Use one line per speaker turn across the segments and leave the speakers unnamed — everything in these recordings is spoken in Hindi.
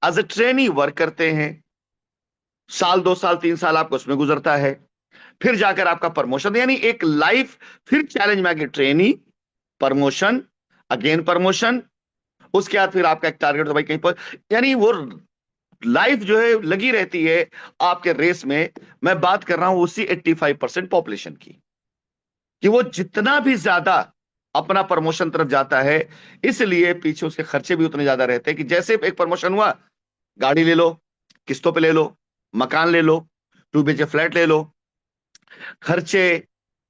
एज ए ट्रेनी वर्क करते हैं, साल 2 साल 3 साल आपको उसमें गुजरता है, फिर जाकर आपका प्रमोशन, यानी एक लाइफ, फिर चैलेंज में आके ट्रेनी, प्रमोशन, अगेन प्रमोशन, उसके बाद फिर आपका एक टारगेट तो भाई कहीं पर, यानी वो लाइफ जो है लगी रहती है आपके रेस में। मैं बात कर रहा हूं उसी 85% पॉपुलेशन की, कि वो जितना भी ज्यादा अपना प्रमोशन तरफ जाता है, इसलिए पीछे उसके खर्चे भी उतने ज्यादा रहते हैं कि जैसे एक प्रमोशन हुआ, गाड़ी ले लो, किस्तों पे ले लो, मकान ले लो, 2 BHK फ्लैट ले लो, खर्चे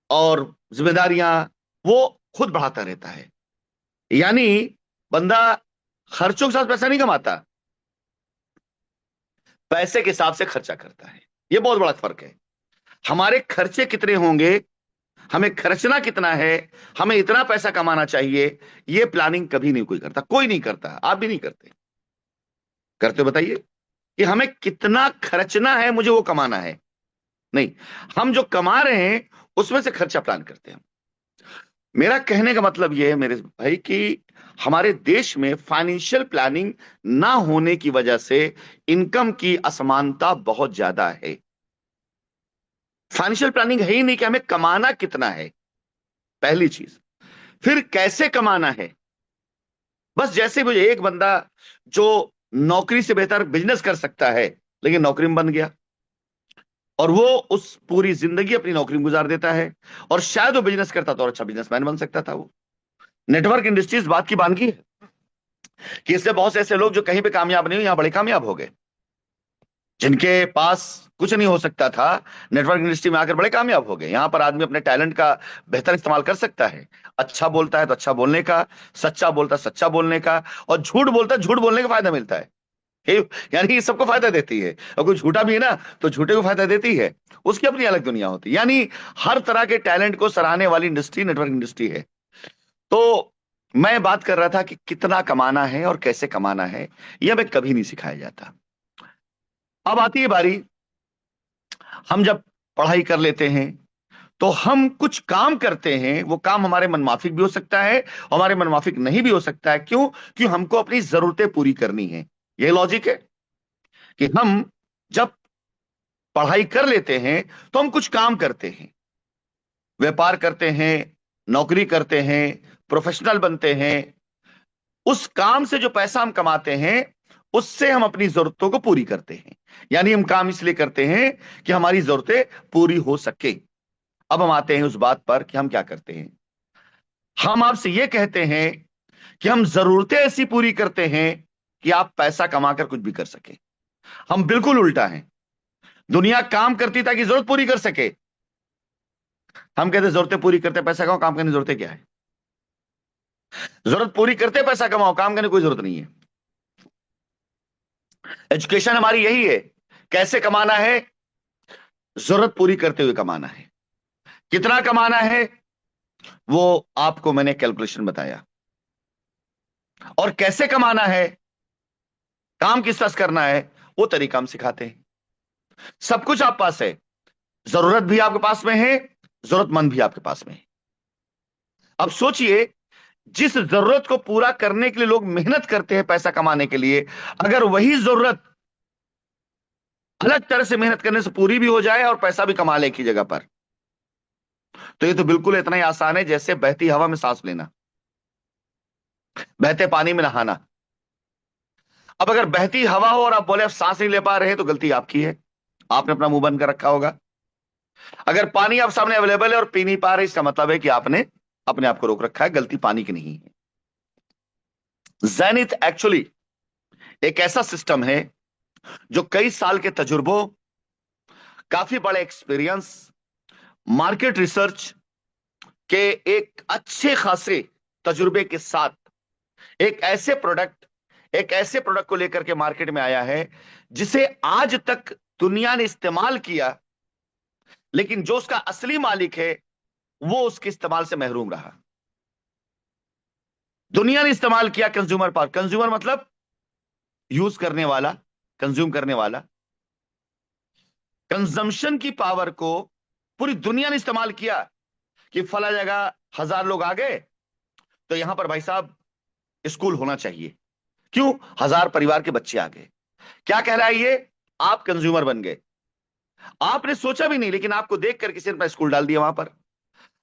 और जिम्मेदारियां वो खुद बढ़ाता रहता है। यानी बंदा खर्चों के साथ पैसा नहीं कमाता, पैसे के हिसाब से खर्चा करता है। ये बहुत बड़ा फर्क है। हमारे खर्चे कितने होंगे, हमें खर्चना कितना है, हमें इतना पैसा कमाना चाहिए, ये प्लानिंग कभी नहीं कोई करता, कोई नहीं करता, आप भी नहीं करते। करते हो बताइए कि हमें कितना खर्चना है, मुझे वो कमाना है? नहीं, हम जो कमा रहे हैं उसमें से खर्चा प्लान करते हैं। मेरा कहने का मतलब यह है मेरे भाई कि हमारे देश में फाइनेंशियल प्लानिंग ना होने की वजह से इनकम की असमानता बहुत ज्यादा है। फाइनेंशियल प्लानिंग है ही नहीं कि हमें कमाना कितना है, पहली चीज। फिर कैसे कमाना है। बस जैसे मुझे एक बंदा जो नौकरी से बेहतर बिजनेस कर सकता है, लेकिन नौकरी में बन गया, और वो उस पूरी जिंदगी अपनी नौकरी में गुजार देता है, और शायद वो बिजनेस करता तो और अच्छा बिजनेसमैन बन सकता था वो। नेटवर्क इंडस्ट्री इस बात की बानगी है कि इससे बहुत से ऐसे लोग जो कहीं पे कामयाब नहीं हुए, यहां बड़े कामयाब हो गए। जिनके पास कुछ नहीं हो सकता था, नेटवर्क इंडस्ट्री में आकर बड़े कामयाब हो गए। यहां पर आदमी अपने टैलेंट का बेहतर इस्तेमाल कर सकता है। अच्छा बोलता है तो अच्छा बोलने का, सच्चा बोलता है सच्चा बोलने का, और झूठ बोलता है झूठ बोलने का फायदा मिलता है। ये- यानी ये सबको फायदा देती है, और कोई झूठा भी है ना तो झूठे को फायदा देती है। उसकी अपनी अलग दुनिया होती है। यानी हर तरह के टैलेंट को सराहने वाली इंडस्ट्री नेटवर्क इंडस्ट्री है। तो मैं बात कर रहा था कि कितना कमाना है और कैसे कमाना है, यह हमें कभी नहीं सिखाया जाता। अब आती है बारी, हम जब पढ़ाई कर लेते हैं तो हम कुछ काम करते हैं, वो काम हमारे मनमाफिक भी हो सकता है, हमारे मनमाफिक नहीं भी हो सकता है। क्यों? क्यों हमको अपनी जरूरतें पूरी करनी है। ये लॉजिक है कि हम जब पढ़ाई कर लेते हैं तो हम कुछ काम करते हैं, व्यापार करते हैं, नौकरी करते हैं, प्रोफेशनल बनते हैं। उस काम से जो पैसा हम कमाते हैं उससे हम अपनी जरूरतों को पूरी करते हैं। यानी हम काम इसलिए करते हैं कि हमारी जरूरतें पूरी हो सके। अब हम आते हैं उस बात पर कि हम क्या करते हैं। हम आपसे यह कहते हैं कि हम जरूरतें ऐसी पूरी करते हैं कि आप पैसा कमाकर कुछ भी कर सके। हम बिल्कुल उल्टा हैं। दुनिया काम करती ताकि जरूरत पूरी कर सके, हम कहते हैं जरूरतें पूरी करते पैसा कमाओ, काम करने की जरूरतें क्या है? जरूरत पूरी करते पैसा कमाओ, काम करने की कोई जरूरत नहीं है। एजुकेशन हमारी यही है। कैसे कमाना है? जरूरत पूरी करते हुए कमाना है। कितना कमाना है वो आपको मैंने कैलकुलेशन बताया, और कैसे कमाना है, काम किस तरह से करना है, वो तरीका हम सिखाते हैं। सब कुछ आप पास है, जरूरत भी आपके पास में है, जरूरतमंद भी आपके पास में है। अब सोचिए, जिस जरूरत को पूरा करने के लिए लोग मेहनत करते हैं पैसा कमाने के लिए, अगर वही जरूरत अलग तरह से मेहनत करने से पूरी भी हो जाए और पैसा भी कमा ले एक ही जगह पर, तो ये तो बिल्कुल इतना ही आसान है जैसे बहती हवा में सांस लेना, बहते पानी में नहाना। अब अगर बहती हवा हो और आप बोले आप सांस नहीं ले पा रहे हैं, तो गलती आपकी है, आपने अपना मुंह बंद कर रखा होगा। अगर पानी आप सामने अवेलेबल है और पी नहीं पा रहे, इसका मतलब है कि आपने अपने आप को रोक रखा है, गलती पानी की नहीं है। जैनिथ एक्चुअली एक ऐसा सिस्टम है जो कई साल के तजुर्बों, काफी बड़े एक्सपीरियंस, मार्केट रिसर्च के एक अच्छे खासे तजुर्बे के साथ एक ऐसे प्रोडक्ट को लेकर के मार्केट में आया है जिसे आज तक दुनिया ने इस्तेमाल किया, लेकिन जो उसका असली मालिक है वो उसके इस्तेमाल से महरूम रहा। दुनिया ने इस्तेमाल किया कंज्यूमर पावर, कंज्यूमर मतलब यूज करने वाला, कंज्यूम करने वाला, कंजम्पशन की पावर को पूरी दुनिया ने इस्तेमाल किया कि फला जगह 1,000 लोग आ गए तो यहां पर भाई साहब स्कूल होना चाहिए। क्यों? 1,000 परिवार के बच्चे आ गए। क्या कह रहा है ये? आप कंज्यूमर बन गए, आपने सोचा भी नहीं, लेकिन आपको देख कर किसी ने अपना स्कूल डाल दिया वहां पर।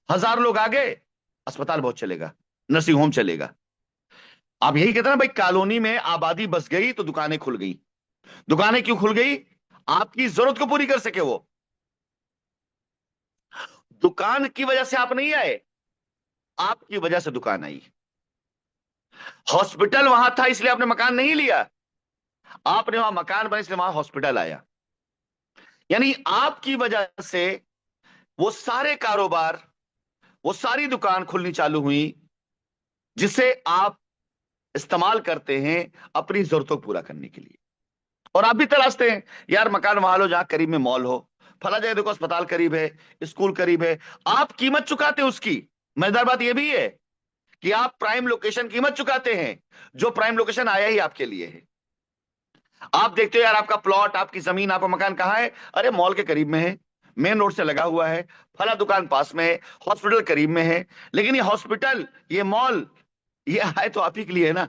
1000 लोग आ गए, अस्पताल बहुत चलेगा, नर्सिंग होम चलेगा। आप यही कहते हैं ना भाई, कॉलोनी में आबादी बस गई तो दुकानें खुल गई। दुकानें क्यों खुल गई? आपकी जरूरत को पूरी कर सके वो। दुकान की वजह से आप नहीं आए, आपकी वजह से दुकान आई। हॉस्पिटल वहां था इसलिए आपने मकान नहीं लिया, आपने वहां मकान बना इसलिए वहां हॉस्पिटल आया। यानी आपकी वजह से वो सारे कारोबार, वो सारी दुकान खुलनी चालू हुई, जिसे आप इस्तेमाल करते हैं अपनी जरूरतों को पूरा करने के लिए। और आप भी तलाशते हैं, यार मकान वहां लो जहां करीब में मॉल हो, फला जगह देखो अस्पताल करीब है, स्कूल करीब है। आप कीमत चुकाते हैं उसकी। मजेदार बात यह भी है कि आप प्राइम लोकेशन कीमत चुकाते हैं, जो प्राइम लोकेशन आया ही आपके लिए है। आप देखते हो यार, आपका प्लॉट, आपकी जमीन, आपका मकान कहाँ है? अरे मॉल के करीब में है, मेन रोड से लगा हुआ है, फला दुकान पास में है, हॉस्पिटल करीब में है। लेकिन ये हॉस्पिटल, ये मॉल, ये आए तो आप ही के लिए है ना।